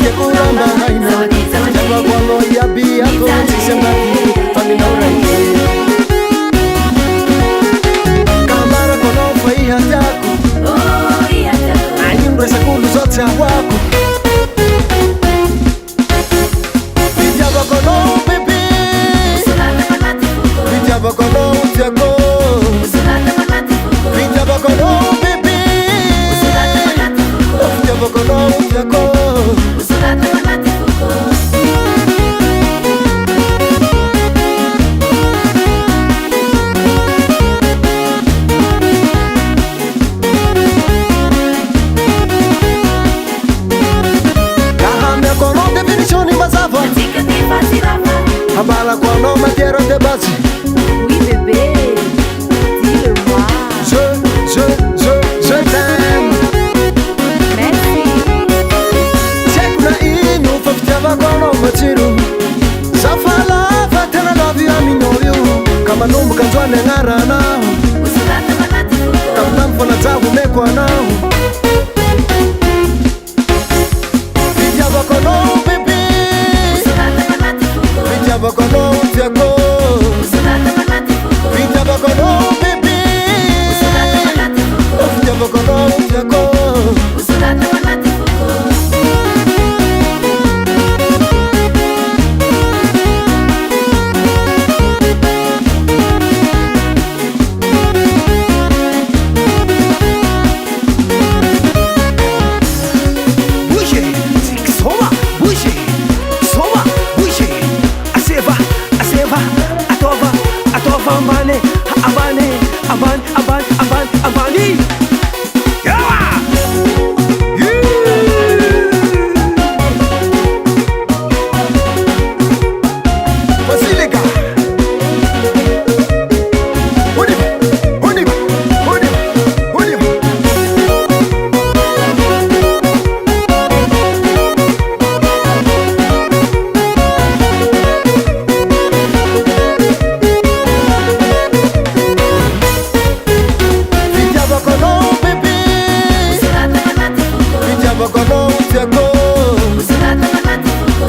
ke kuramba haina jaba kono ya bi ato sisema famina urai kamara kono fai hatako ayumre sakulu zote wako vijaba kono baby vijaba kono tiako vijaba kono baby vijaba kono tiako Abala kono matiero de base. Oui bébé, dis-le-moi. Je t'aime. Merci. Check na inu faftiava kono matiru. Safala fatena love you aminoyo. Kama numbu kanzwane ngara nao. Kama mfona tabu mekwa nao. Vijaba kono baby. Vijaba kono tiako. Vijaba kono baby. Vijaba kono tiako. Abani. Yeah. Basilica. Univa. Vijaba kono baby. Vijaba kono tiako.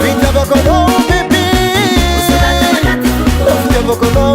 Vijaba kono baby. Vijaba kono